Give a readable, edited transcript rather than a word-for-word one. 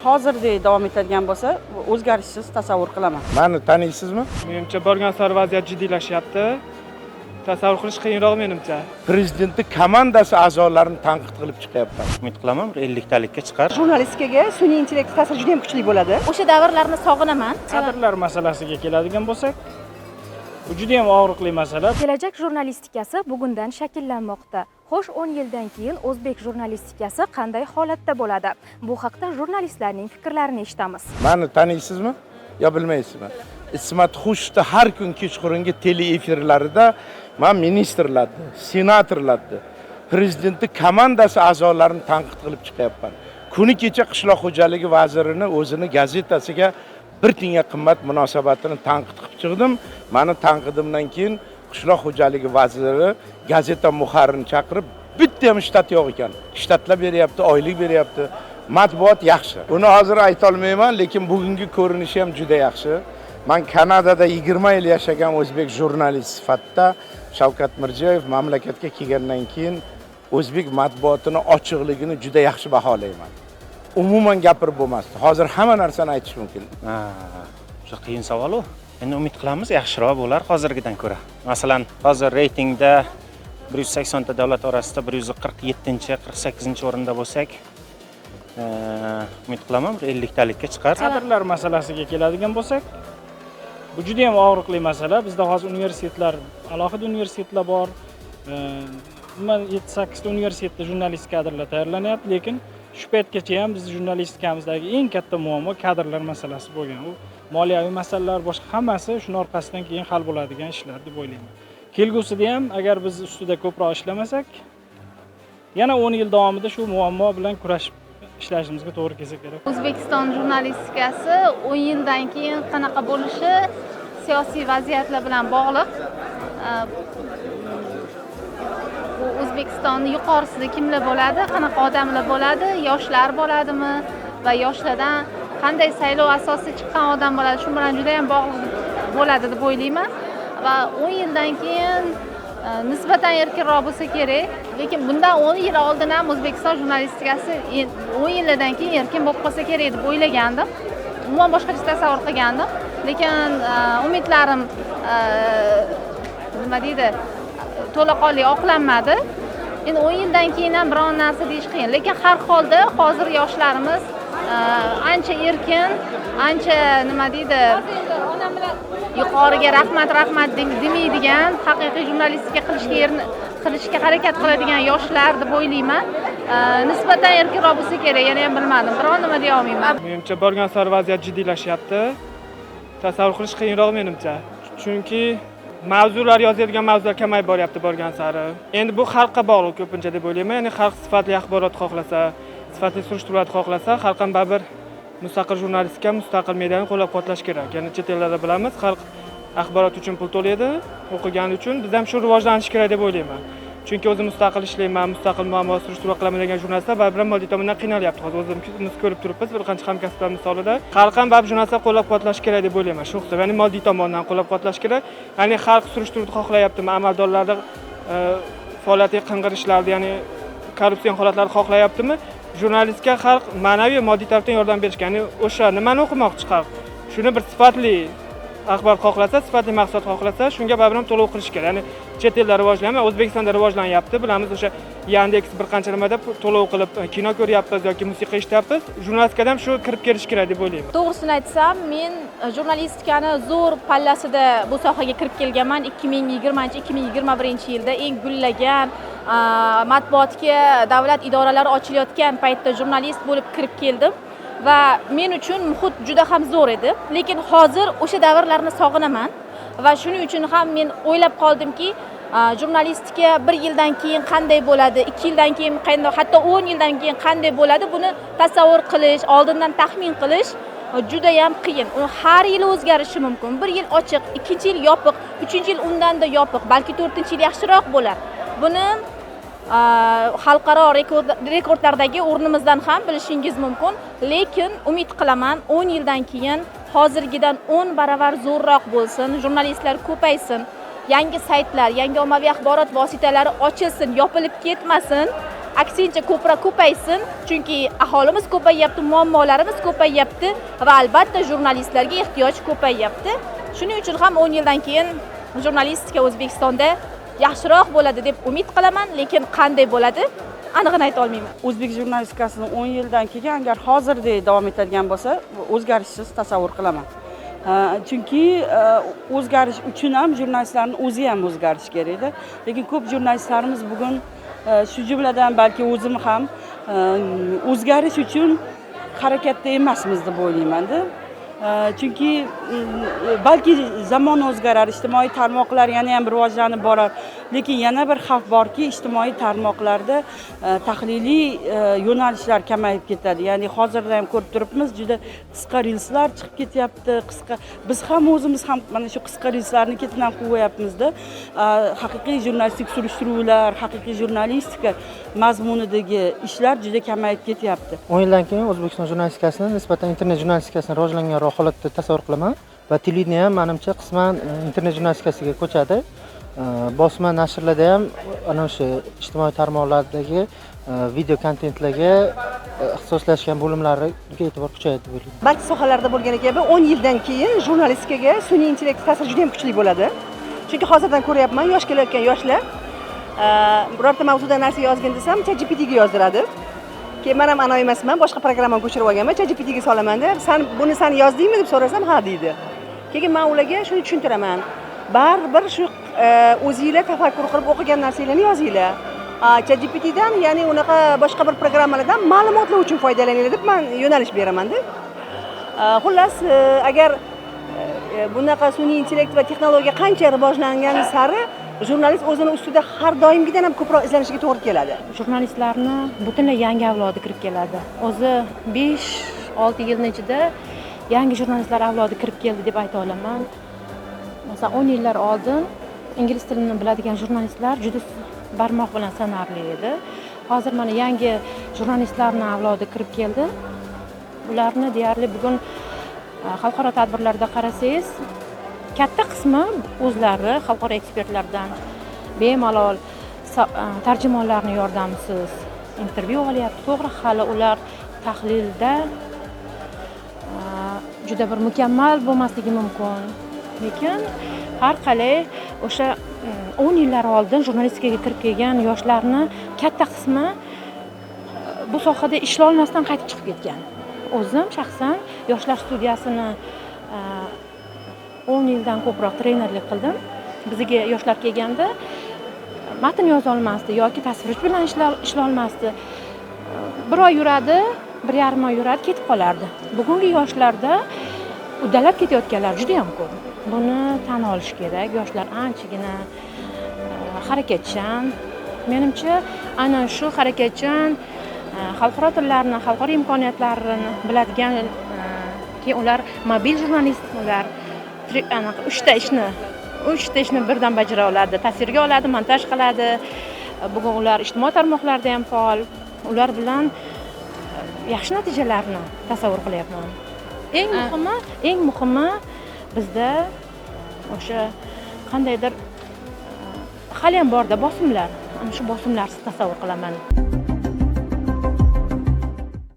hozirdek davom etadigan bo'lsa, o'zgarishsiz tasavvur qilaman. Meni taniysizmi? Menimcha borgan sari vaziyat jiddiylashyapti. Tasavvur qilish qiyinroq menimcha. Prezidentning komandasi a'zolarini tanqid qilib chiqyapman. Umid qilaman 50 talikka chiqar. Jurnalistikaga sun'iy intellekt ta'siri juda ham kuchli bo'ladi. O'sha davrlarni sog'inaman. Kadrlar masalasiga keladigan bo'lsak, bu juda ham og'riqli masala. Kelajak jurnalistikasi bugundan shakllanmoqda. Xo'sh, 10 yildan keyin o'zbek jurnalistikasi qanday holatda bo'ladi? Bu haqda jurnalistlarning fikrlarini eshitamiz. Meni taniysizmi? Yo bilmaysizmi? Ismat Xushni har kun kechqurungi tele efirlarida men ministrlarni, senatorlarni, prezidentning komandasi a'zolarini tanqid qilib chiqyapman. Kuni kecha qishloq xo'jaligi vazirini o'zini gazetasiga bir tiyinga qimmat munosabatini tanqid qilib chiqdim. Meni tanqidimdan keyin qishloq xo'jaligi vaziri gazeta muharririni chaqirib, bitta ham shtat yo'q ekan. Shtatlab beryapti, oylik beryapti. Matbuot yaxshi. Buni hozir ayta olmayman, lekin bugungi ko'rinishi ham juda yaxshi. Men Kanadada 20 yil yashagan o'zbek jurnalist sifatida Shavkat Mirziyoyev mamlakatga kelgandan keyin o'zbek matbuotining ochiqligini juda yaxshi baholayman. Umuman gapirib bo'lmasdi. Hozir hamma narsani aytish mumkin. Juda qiyin savol-ku. Endi umid qilamiz yaxshiroq bo'lar hozirgidan ko'ra. Masalan, hozir reytingda 180 ta davlat orasida 147-48-o'rinda bo'lsak, umid qilaman 50 talikka chiqar. Kadrlar masalasiga keladigan bo'lsak, bu juda ham og'riqli masala. Bizda hozir universitetlar, alohida universitetlar bor. 7-8 ta universitetda jurnalistik kadrlar tayyorlanyapti, lekin shu paytgacha ham biz jurnalistikamizdagi eng katta muammo kadrlar masalasi bo'lgan. U moliyaviy masalalar, boshqa hammasi shuning orqasidan keyin hal bo'ladigan ishlar deb o'ylayman. Kelgusida ham agar biz ustida ko'proq ishlamasak, yana 10 yil davomida shu muammo bilan kurashib ishlashimizga to'g'ri kelsa kerak. O'zbekiston jurnalistikasi 10 yildan keyin qanaqa bo'lishi siyosiy vaziyatlar bilan bog'liq. O'zbekistonning yuqorisida kimlar bo'ladi, qanaqa odamlar bo'ladi, yoshlar bo'ladimi va yoshlardan qanday saylov asosida chiqqan odam bo'ladi, shu bilan juda ham bog'liq bo'ladi deb o'ylayman. Va 10 yildan keyin nisbatan erkinroq bo'lsa kerak, lekin bundan 10 yil oldin ham O'zbekiston jurnalistikasi 10 yildan keyin erkin bo'lib qolsa kerak deb o'ylagandim. Umuman boshqacha tasavvur qilgandim, lekin umidlarim nima deydi, to'laqonli oqlanmadi. Endi 10 yildan keyin ham biron narsa deyish qiyin, lekin har holda hozir yoshlarimiz ancha erkin, ancha nima deydi, yuqoriga rahmat demaydigan, haqiqiy jurnalistika qilishga harakat qiladigan yoshlar deb o'ylayman. Nisbatan erkinroq bo'lsa kerak, yana ham bilmadim, biron nima deya olmayman. Menimcha borgan sari vaziyat jiddiylashyapti. Tasavvur qilish qiyinroq menimcha. Chunki mavzular yozadigan mavzular kamayib boryapti borgan sari. Endi bu xalqqa bog'liq ko'pincha deb o'ylayman. Ya'ni xalq sifatli axborot xohlasa, sifatli surishtiruvlar xohlasa, xalq ham baribir mustaqil jurnalistika, mustaqil mediani qo'llab-quvvatlash kerak. Ya'ni chet ellarda bilamiz, xalq axborot uchun pul to'laydi, o'qigani uchun. Biz ham shu rivojlanish kerak deb o'ylayman. Chunki o'zim mustaqil ishlayman, mustaqil muammo surishtiruv qilaman degan jurnalistlar baribir moddiy tomondan qiynalyapti. Hozir o'zimiz ko'rib turibmiz, bir qancha hamkasblar misolida. Xalq ham baribir jurnalistlar qo'llab-quvvatlash kerak deb o'ylayman. Shu hisob, ya'ni moddiy tomondan qo'llab-quvvatlash kerak. Ya'ni xalq surishtiruvni xohlayaptimi, amaldorlarda faoliyatiga qing'irishlarni, ya'ni korrupsion holatlarni xohlayaptimi? Jurnalistga xalq ma'naviy moddiy tarafdan yordam berishga, ya'ni o'sha nimani o'qimoqchi xalq? Shuni bir sifatli axborot xohlasa, sifatli mahsulot xohlasa, shunga baribir to'lov qilish kerak. Ya'ni chet elda rivojlanmayapti, O'zbekistonda rivojlanyapti. Bilamiz, o'sha Yandex bir qancha nimada to'lov qilib kino ko'ryapmiz yoki musiqa eshityapmiz. Jurnalistikaga ham shu kirib kelish kerak deb o'ylayman. To'g'risini aytsam, men jurnalistikani zo'r pallasida bu sohaga kirib kelganman. 2020-2021 yilda eng gullagan matbuotga davlat idoralari ochilayotgan paytda jurnalist bo'lib kirib keldim va men uchun muhit juda ham zo'r edi. Lekin hozir o'sha davrlarni sog'inaman va shuning uchun ham men o'ylab qoldimki, jurnalistika 1 yildan keyin qanday bo'ladi, 2 yildan keyin qanday, hatto 10 yildan keyin qanday bo'ladi, buni tasavvur qilish, oldindan taxmin qilish juda ham qiyin. U har yili o'zgarishi mumkin. 1 yil ochiq, 2-yil yopiq, 3-yil undan da yopiq, balki 4-yil yaxshiroq bo'lar. Buni xalqaro rekordlardagi o'rnimizdan ham bilishingiz mumkin, lekin umid qilaman 10 yildan keyin hozirgidan 10 baravar zo'rroq bo'lsin, jurnalistlar ko'paysin, yangi saytlar, yangi ommaviy axborot vositalari ochilsin, yopilib ketmasin. aksincha ko'proq ko'paysin, chunki aholimiz ko'payyapti, muammolarimiz ko'payyapti va albatta jurnalistlarga ehtiyoj ko'payyapti. Shuning uchun ham 10 yildan keyin jurnalistika O'zbekistonda yaxshiroq bo'ladi deb umid qilaman, lekin qanday bo'ladi aniqini ayta olmayman. O'zbek jurnalistikasini 10 yildan keyin agar hozirdek davom etadigan bo'lsa, o'zgarishsiz tasavvur qilaman. Chunki o'zgarish uchun ham jurnalistlarning o'zi ham o'zgarish kerakda. Lekin ko'p jurnalistlarimiz bugun shu jumladan balki o'zim ham o'zgarish uchun harakatda emasmiz deb o'ylayman-da. Chunki balki zamon o'zgarar, ijtimoiy tarmoqlar yana ham rivojlanib borar, lekin yana bir xavf borki, ijtimoiy tarmoqlarda tahliliy yo'nalishlar kamayib ketadi. Ya'ni hozirda ham ko'rib turibmiz, juda qisqa rilslar chiqib ketyapti, biz ham o'zimiz ham mana shu qisqa rilslarni ketidan quvyapmiz-da. Haqiqiy jurnalistik surishtiruvlar, haqiqiy jurnalistika mazmunidagi ishlar juda kamayib ketyapti. 10 yildan keyin O'zbekiston jurnalistikasini nisbatan internet jurnalistikasidan rivojlangan holatda tasavvur qilaman va televideniya ham menimcha qisman internet jurnalistikasiga ko'chadi. Bosma nashrlarda ham ana o'sha ijtimoiy tarmoqlardagi video kontentlarga ixtisoslashgan bo'limlariga e'tibor kuchayadi deb o'ylayman. Barcha sohalarda bo'lgani kabi 10 yildan keyin jurnalistikaga sun'iy intellekt ta'siri juda ham kuchli bo'ladi. Chunki hozirdan ko'ryapman, yosh kelayotgan yoshlar birorta mavzuda narsa yozgin desam, ChatGPT ga yozdiradi. Keyin men ham anoyi emasman, boshqa programmani ko'chirib olganman, ChatGPT ga solaman-da, sen yozdingmi deb so'rasam, ha deydi. Keyin men ularga shuni tushuntiraman. Baribir shu o'zingizlar tafakkur qilib o'qigan narsanglarni yozinglar. ChatGPT dan, ya'ni unaqa boshqa bir programmalardan ma'lumotlar uchun foydalaninglar deb men yo'nalish beraman-da. Xullas, agar bunaqa sun'iy intellekt va texnologiya qancha rivojlangani sari jurnalist o'zini ustida har doimgidan ham ko'proq izlanishiga to'g'ri keladi. Jurnalistlarni butunlay yangi avlodi kirib keladi. O'zi 5-6 yilning ichida yangi jurnalistlar avlodi kirib keldi deb ayta olaman. Masalan, 10 yillar oldin ingliz tilini biladigan jurnalistlar juda barmoq bilan sanarli edi. Hozir mana yangi jurnalistlarning avlodi kirib keldi. Ularni deyarli bugun xalqaro tadbirlarda qarasangiz, katta qismi o'zlari xalqaro ekspertlardan bemalol tarjimonlarning yordamisiz intervyu olyapti. To'g'ri, hali ular tahlilda juda bir mukammal bo'lmasligi mumkin. Lekin har qalay o'sha 10 yillar oldin jurnalistikaga kirib kelgan yoshlarni katta qismi bu sohada ishlay olmasdan qaytib chiqib ketgan. O'zim shaxsan yoshlar studiyasini 10 yildan ko'proq trenerlik qildim. Bizga yoshlar kelganda matn yoza olmasdi yoki tasvirchi bilan ishlay olmasdi. Bir oy yuradi, 1,5 oy yuradi, ketib qolardi. Bugungi yoshlarda uddalab ketayotganlar juda ham ko'p. Buni tan olish kerak. Yoshlar anchagina harakatchan. Menimcha, ana shu harakatchan xalqaro tillarni, xalqaro imkoniyatlarini biladigan, keyin ular mobil jurnalist, ular 3 ta ishni birdan bajara oladi. Tasvirga oladi, montaj qiladi. Bugun ular ijtimoiy tarmoqlarda ham faol. Ular bilan yaxshi natijalarni tasavvur qilyapman. Eng muhimi bizda o'sha qandaydir hali ham borda bosimlar. Ana shu bosimlarsiz tasavvur qilaman.